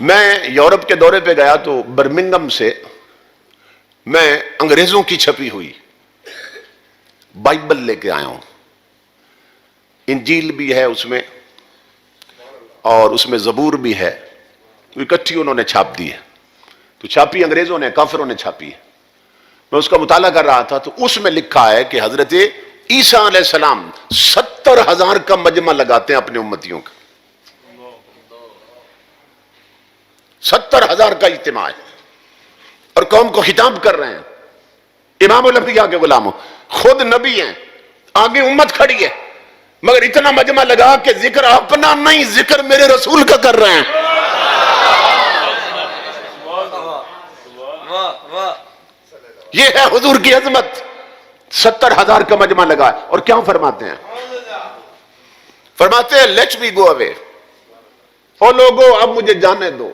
میں یورپ کے دورے پہ گیا تو برمنگم سے میں انگریزوں کی چھپی ہوئی بائبل لے کے آیا ہوں. انجیل بھی ہے اس میں اور اس میں زبور بھی ہے، اکٹھی انہوں نے چھاپ دی ہے. تو چھاپی انگریزوں نے، کافروں نے چھاپی ہے. میں اس کا مطالعہ کر رہا تھا تو اس میں لکھا ہے کہ حضرت عیسیٰ علیہ السلام 70,000 کا مجمع لگاتے ہیں اپنے امتیوں کا. 70,000 کا اجتماع ہے اور قوم کو خطاب کر رہے ہیں. امام الانبیاء کے غلاموں، خود نبی ہیں، آگے امت کھڑی ہے، مگر اتنا مجمع لگا کہ ذکر اپنا نہیں، ذکر میرے رسول کا کر رہے ہیں. یہ ہے حضور کی عظمت. 70,000 کا مجمع لگا ہے اور کیا فرماتے ہیں؟ فرماتے ہیں لیٹ می گو اوے، او لوگو اب مجھے جانے دو.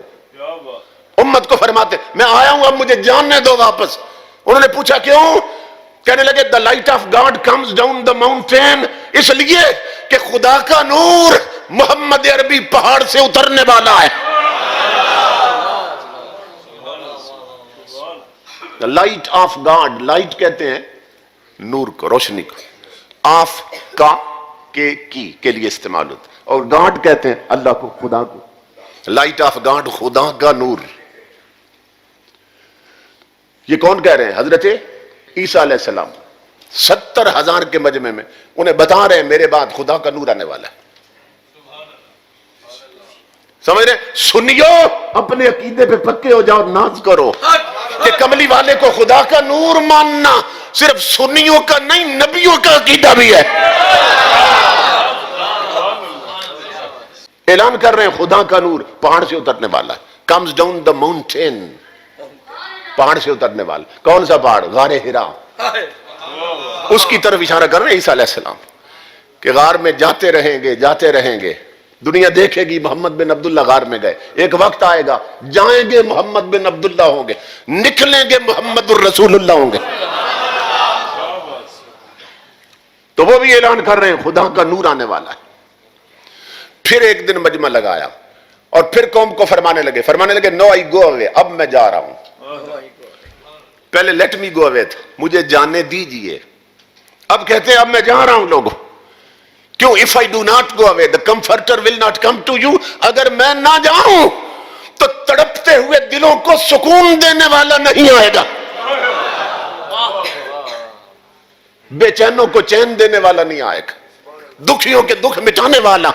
امت کو فرماتے میں آیا ہوں اب مجھے جانے دو واپس. انہوں نے پوچھا کیوں؟ کہنے لگے the light of God comes down the mountain، اس لیے کہ خدا کا نور محمد عربی پہاڑ سے اترنے والا ہے. the light of God، light کہتے ہیں نور کو، روشنی کو. آف کا کے لیے استعمال ہوتا ہے اور گاڈ کہتے ہیں اللہ کو، خدا کو. لائٹ آف گاڈ، خدا کا نور. یہ کون کہہ رہے ہیں؟ حضرت عیسیٰ علیہ السلام. 70,000 کے مجمع میں انہیں بتا رہے ہیں میرے بعد خدا کا نور آنے والا ہے. سمجھ رہے؟ سنیو، اپنے عقیدے پہ پکے ہو جاؤ، ناز کرو کہ کملی والے کو خدا کا نور ماننا صرف سنیوں کا نہیں، نبیوں کا عقیدہ بھی ہے. اعلان کر رہے ہیں خدا کا نور پہاڑ سے اترنے والا ہے. comes down the mountain، پہاڑ سے اترنے والا. کون سا پہاڑ؟ غار حرا. اس کی طرف اشارہ کر رہے ہیں عیسیٰ علیہ السلام کہ غار میں جاتے رہیں گے، جاتے رہیں گے. دنیا دیکھے گی محمد بن عبداللہ غار میں گئے. ایک وقت آئے گا جائیں گے محمد بن عبداللہ ہوں گے، نکلیں گے محمد الرسول اللہ ہوں گے. تو وہ بھی اعلان کر رہے ہیں خدا کا نور آنے والا ہے. پھر ایک دن مجمع لگایا اور پھر قوم کو فرمانے لگے نو آئی گو اوے، اب میں جا رہا ہوں. پہلے لیٹ می گو اوے تھا، مجھے جانے دیجئے. اب کہتے ہیں اب میں جا رہا ہوں. لوگوں کیوں؟ if I do not go away the comforter will not come to you، اگر میں نہ جاؤں تو تڑپتے ہوئے دلوں کو سکون دینے والا نہیں آئے گا، بے چینوں کو چین دینے والا نہیں آئے گا، دکھیوں کے دکھ مٹانے والا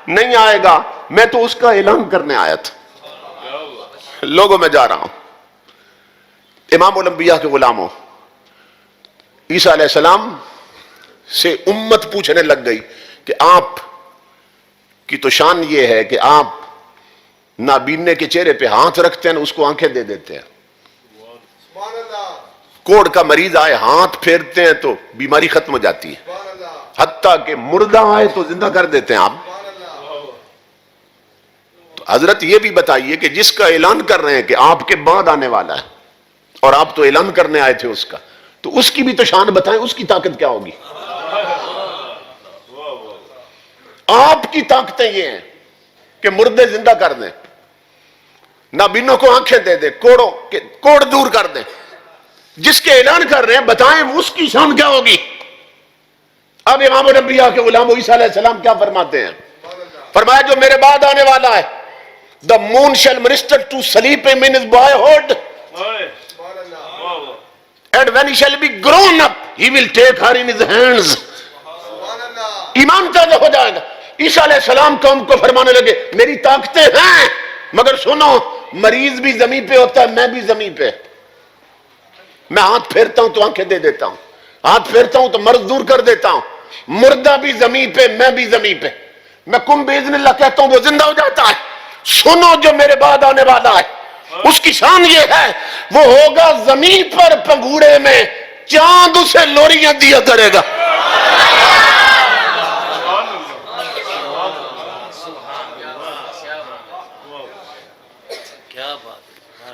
نہیں آئے گا. میں تو اس کا اعلان کرنے آیا تھا. لوگوں میں جا رہا ہوں. امام الانبیاء کے غلاموں، عیسیٰ علیہ السلام سے امت پوچھنے لگ گئی کہ آپ کی تو شان یہ ہے کہ آپ نابینے کے چہرے پہ ہاتھ رکھتے ہیں، اس کو آنکھیں دے دیتے ہیں. کوڑ کا مریض آئے ہاتھ پھیرتے ہیں تو بیماری ختم ہو جاتی ہے، حتیٰ کہ مردہ آئے تو زندہ کر دیتے ہیں آپ. تو حضرت یہ بھی بتائیے کہ جس کا اعلان کر رہے ہیں کہ آپ کے بعد آنے والا ہے اور آپ تو اعلان کرنے آئے تھے اس کا، تو اس کی بھی تو شان بتائیں، اس کی طاقت کیا ہوگی؟ آپ کی طاقتیں یہ ہیں کہ مردے زندہ کر دیں، نابینوں کو آنکھیں دے دیں، کوڑ دور کر دیں. جس کے اعلان کر رہے ہیں بتائیں اس کی شان کیا ہوگی؟ اب امام الانبیاء کے غلام عیسیٰ علیہ السلام کیا فرماتے ہیں؟ فرمایا جو میرے بعد آنے والا ہے the moon shall minister to sleep him in his boyhood and when he shall be grown up he will take her in his hands. ایمان تازہ ہو جائے گا. عیسیٰ علیہ السلام قوم کو فرمانے لگے میری طاقتیں ہیں، مگر سنو، مریض بھی زمین پہ ہوتا ہے، میں بھی زمین پہ. میں ہاتھ پھیرتا ہوں تو آنکھیں دے دیتا ہوں، ہاتھ پھیرتا ہوں تو مرض دور کر دیتا ہوں. مردہ بھی زمین پہ، میں بھی زمین پہ. میں کن باذن اللہ کہتا ہوں وہ زندہ ہو جاتا ہے. سنو جو میرے بعد آنے والا ہے اس کی شان یہ ہے وہ ہوگا زمین پر پنگوڑے میں، چاند اسے لوریاں دیا کرے گا.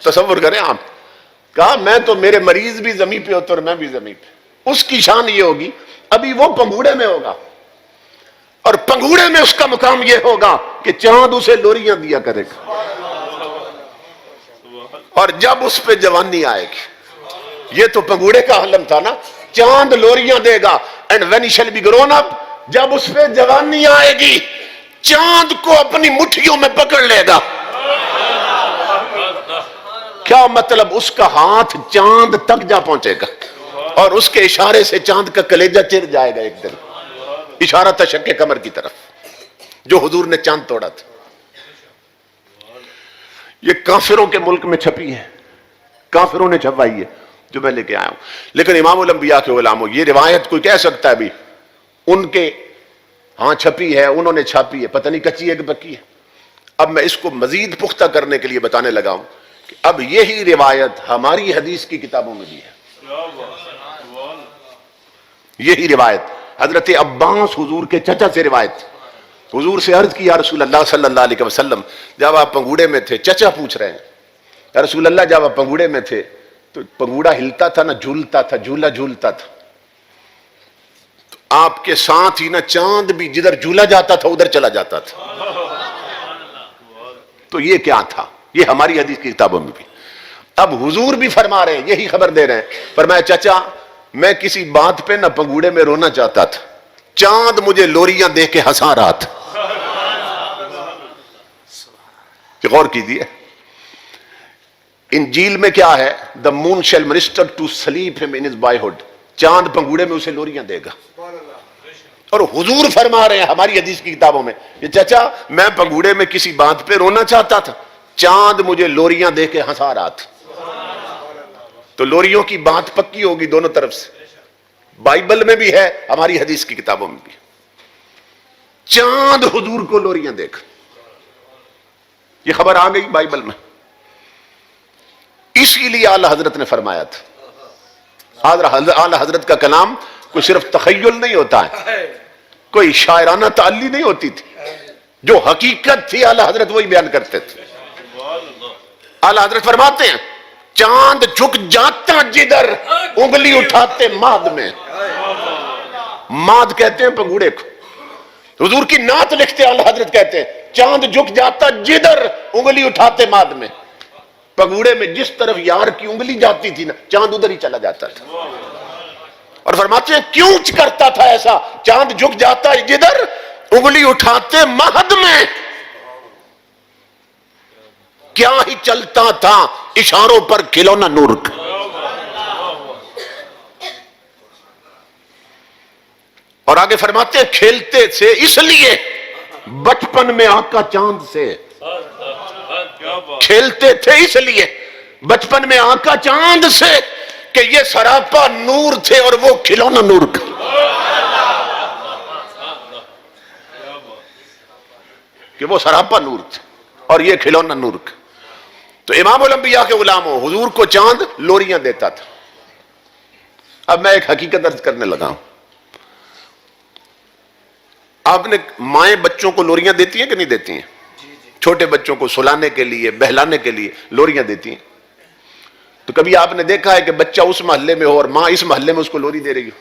تصور کریں آپ، کہا میں تو میرے مریض بھی زمین پہ ہوتا اور میں بھی زمین پہ. اس کی شان یہ ہوگی ابھی وہ پنگوڑے میں ہوگا اور پنگوڑے میں اس کا مقام یہ ہوگا کہ چاند اسے لوریاں دیا کرے گا. اور جب اس پہ جوانی آئے گی. یہ تو پنگوڑے کا عالم تھا نا, چاند لوریاں دے گا. And when he shall be grown up, جب اس پہ جوانی آئے گی چاند کو اپنی مٹھیوں میں پکڑ لے گا. کیا مطلب؟ اس کا ہاتھ چاند تک جا پہنچے گا اور اس کے اشارے سے چاند کا کلیجہ چر جائے گا ایک دن. اشارہ تھا شق قمر کی طرف جو حضور نے چاند توڑا تھا. یہ کافروں کے ملک میں چھپی ہے, کافروں نے چھپوائی ہے جو میں لے کے آیا ہوں. لیکن امام الانبیاء کے غلاموں, یہ روایت کوئی کہہ سکتا ہے بھی ان کے ہاں چھپی ہے, انہوں نے چھاپی ہے, پتہ نہیں کچی ہے کہ پکی ہے. اب میں اس کو مزید پختہ کرنے کے لیے بتانے لگا ہوں کہ اب یہی روایت ہماری حدیث کی کتابوں میں بھی ہے. یہی روایت حضرت عباس حضور کے چچا سے روایت. حضور سے عرض کی, یا رسول اللہ صلی اللہ علیہ وسلم, جب آپ پنگوڑے میں تھے, چچا پوچھ رہے ہیں, یا رسول اللہ جب آپ پنگوڑے میں تھے تو پنگوڑا ہلتا تھا نہ جھولتا تھا, جھولا جھولتا تھا, تو آپ کے ساتھ ہی نہ چاند بھی جدھر جھولا جاتا تھا ادھر چلا جاتا تھا. تو یہ کیا تھا؟ یہ ہماری حدیث کی کتابوں میں بھی. اب حضور بھی فرما رہے ہیں, یہی خبر دے رہے ہیں. فرمایا چچا میں کسی بات پہ نہ پنگوڑے میں رونا چاہتا تھا, چاند مجھے لوریاں دے کے ہنسا رہا تھا. غور کیجیے, انجیل میں کیا ہے؟ دا مون شیل منسٹر ٹو سلیپ ہم ان ہز بائیہڈ, چاند پنگوڑے میں اسے لوریاں دے گا. اور حضور فرما رہے ہیں ہماری حدیث کی کتابوں میں کہ چچا میں پنگوڑے میں کسی بات پہ رونا چاہتا تھا, چاند مجھے لوریاں دے کے ہنسا رہا تھا. تو لوریوں کی بات پکی ہوگی دونوں طرف سے, بائبل میں بھی ہے, ہماری حدیث کی کتابوں میں بھی. چاند حضور کو لوریاں دے گا, یہ خبر آ گئی بائبل میں. اسی لیے اعلی حضرت نے فرمایا تھا. اعلی حضرت کا کلام کوئی صرف تخیل نہیں ہوتا ہے, کوئی شاعرانہ تعلی نہیں ہوتی تھی, جو حقیقت تھی اعلی حضرت وہی بیان کرتے تھے. اعلی حضرت فرماتے ہیں چاند جھک جاتا جدھر انگلی اٹھاتے ماد میں. ماد کہتے ہیں پنگوڑے کو. حضور کی نعت لکھتے اعلی حضرت کہتے ہیں چاند جھک جاتا جدھر انگلی اٹھاتے ماد میں. پنگوڑے میں جس طرف یار کی انگلی جاتی تھی نا, چاند ادھر ہی چلا جاتا تھا. اور فرماتے ہیں کیوں کرتا تھا ایسا؟ چاند جھک جاتا جدھر انگلی اٹھاتے مہد میں. کیا ہی چلتا تھا اشاروں پر کھلونا نور کا. اور آگے فرماتے ہیں کھیلتے تھے اس لیے بچپن میں آقا چاند سے, کھیلتے تھے اس لیے بچپن میں آقا چاند سے کہ یہ سراپا نور تھے اور وہ کھلونا نور کا. کہ وہ سراپا نور تھے اور یہ کھلونا نور کا. تو امام الانبیاء کے غلاموں, حضور کو چاند لوریاں دیتا تھا. اب میں ایک حقیقت عرض کرنے لگا ہوں. آپ نے مائیں بچوں کو لوریاں دیتی ہیں کہ نہیں دیتی ہیں؟ چھوٹے بچوں کو سلانے کے لیے, بہلانے کے لیے لوریاں دیتی ہیں. تو کبھی آپ نے دیکھا ہے کہ بچہ اس محلے میں ہو اور ماں اس محلے میں اس کو لوری دے رہی ہو؟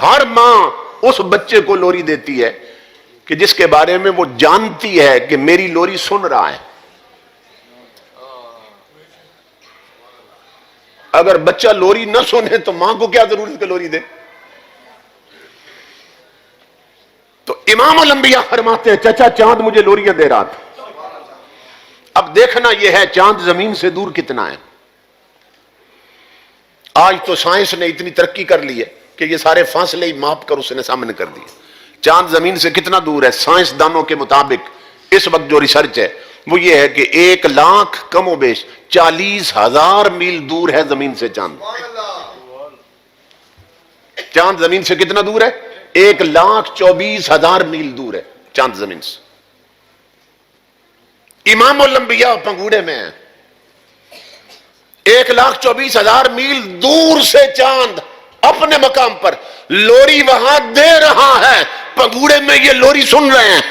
ہر ماں اس بچے کو لوری دیتی ہے کہ جس کے بارے میں وہ جانتی ہے کہ میری لوری سن رہا ہے. اگر بچہ لوری نہ سنے تو ماں کو کیا ضرورت کہ لوری دے. تو امام الانبیاء فرماتے ہیں چچا چاند مجھے لوریاں دے رہا تھا. اب دیکھنا یہ ہے چاند زمین سے دور کتنا ہے. آج تو سائنس نے اتنی ترقی کر لی ہے کہ یہ سارے فاصلے ہی ماپ کر اس نے سامنے کر دیے. چاند زمین سے کتنا دور ہے؟ سائنسدانوں کے مطابق اس وقت جو ریسرچ ہے وہ یہ ہے کہ 1,00,000 کم و بیش 40,000 میل دور ہے زمین سے چاند. چاند زمین سے کتنا دور ہے؟ 1,24,000 میل دور ہے چاند زمین سے. امام الانبیاء پنگوڑے میں ہیں. 1,24,000 میل دور سے چاند اپنے مقام پر لوری وہاں دے رہا ہے, پنگوڑے میں یہ لوری سن رہے ہیں.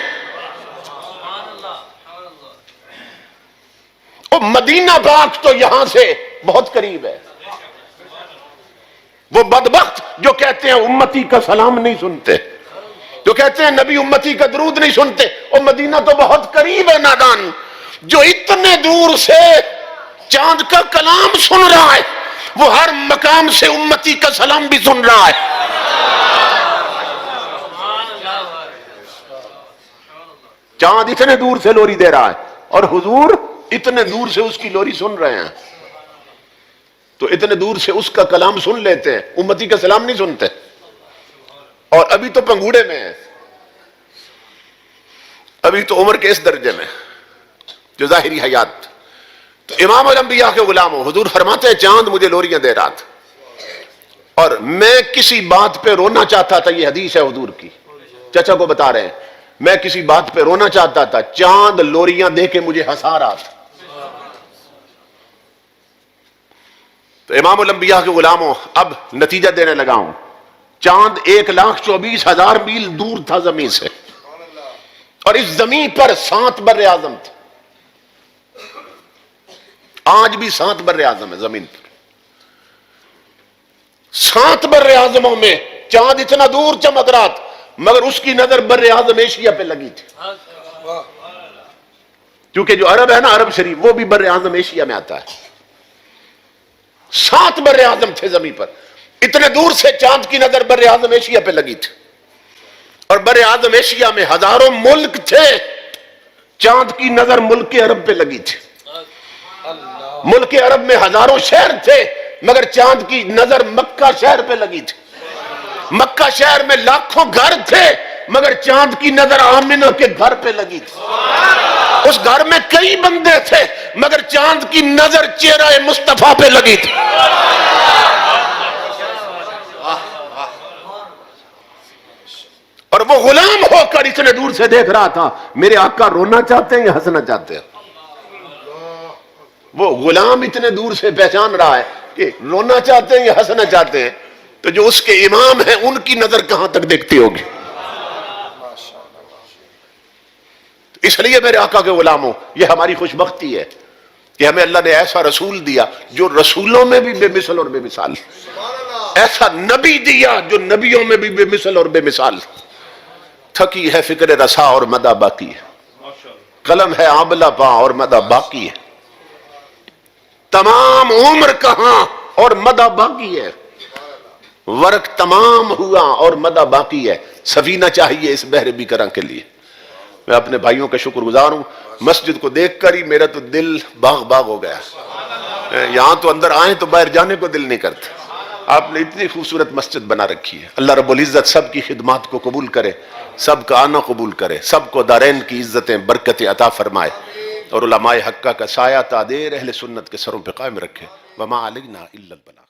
مدینہ پاک تو یہاں سے بہت قریب ہے. وہ بدبخت جو کہتے ہیں امتی کا سلام نہیں سنتے, جو جو کہتے ہیں نبی امتی کا درود نہیں سنتے، اور مدینہ تو بہت قریب ہے نادان، جو اتنے دور سے چاند کا کلام سن رہا ہے وہ ہر مقام سے امتی کا سلام بھی سن رہا ہے۔ چاند اتنے دور سے لوری دے رہا ہے اور حضور اتنے دور سے اس کی لوری سن رہے ہیں، تو اتنے دور سے اس کا کلام سن لیتے ہیں، امتی کا سلام نہیں سنتے، اور ابھی تو پنگوڑے میں ہیں، ابھی تو عمر کے اس درجے میں جو ظاہری حیات۔ تو امام الانبیاء کے غلام ہو، حضور فرماتے ہیں چاند مجھے لوریاں دے رہا تھا اور میں کسی بات پہ رونا چاہتا تھا، یہ حدیث ہے حضور کی، چچا کو بتا رہے ہیں، میں کسی بات پہ رونا چاہتا تھا، چاند لوریاں دے کے مجھے ہنسا رہا تھا۔ تو امام الانبیاء کے غلاموں، اب نتیجہ دینے لگا ہوں، چاند 1,24,000 میل دور تھا زمین سے، اور اس زمین پر 7 بر اعظم تھے، آج بھی 7 بر اعظم ہے زمین پر، 7 بر اعظموں میں چاند اتنا دور چمک رہا تھا مگر اس کی نظر بر اعظم ایشیا پہ لگی تھی، کیونکہ جو عرب ہے نا، عرب شریف، وہ بھی بر اعظم ایشیا میں آتا ہے۔ 7 بر اعظم تھے زمین پر، اتنے دور سے چاند کی نظر بر اعظم ایشیا پہ لگی تھی، اور بر اعظم ایشیا میں ہزاروں ملک تھے، چاند کی نظر ملک عرب پہ لگی تھی، ملک عرب میں ہزاروں شہر تھے مگر چاند کی نظر مکہ شہر پہ لگی تھی، مکہ شہر میں لاکھوں گھر تھے مگر چاند کی نظر آمنہ کے گھر پہ لگی تھی، اس گھر میں کئی بندے تھے مگر چاند کی نظر چہرہ مصطفیٰ پہ لگی تھی۔ اور وہ غلام ہو کر اتنے دور سے دیکھ رہا تھا، میرے آقا رونا چاہتے ہیں یا ہنسنا چاہتے ہیں؟ وہ غلام اتنے دور سے پہچان رہا ہے کہ رونا چاہتے ہیں یا ہنسنا چاہتے ہیں، تو جو اس کے امام ہیں ان کی نظر کہاں تک دیکھتی ہوگی؟ اس لیے میرے آقا کے غلاموں، یہ ہماری خوش بختی ہے کہ ہمیں اللہ نے ایسا رسول دیا جو رسولوں میں بھی بے مثل اور بے مثال، ایسا نبی دیا جو نبیوں میں بھی بے مثل اور بے مثال۔ تھکی ہے فکر رسا اور مدہ باقی ہے، قلم ہے آبلہ پا اور مدہ باقی ہے، تمام عمر کہاں اور مدہ باقی ہے، ورق تمام ہوا اور مدہ باقی ہے، سفینہ چاہیے اس بحر بیکراں کے لیے۔ میں اپنے بھائیوں کا شکر گزار ہوں، مسجد کو دیکھ کر ہی میرا تو دل باغ باغ ہو گیا، یہاں تو اندر آئیں تو باہر جانے کو دل نہیں کرتا۔ آپ نے اتنی خوبصورت مسجد بنا رکھی ہے، اللہ رب العزت سب کی خدمات کو قبول کرے، سب کا آنا قبول کرے، سب کو دارین کی عزتیں برکتیں عطا فرمائے، اور علماء حقہ کا سایہ تا دیر اہل سنت کے سروں پہ قائم رکھے۔ وما علینا الا البلاغ۔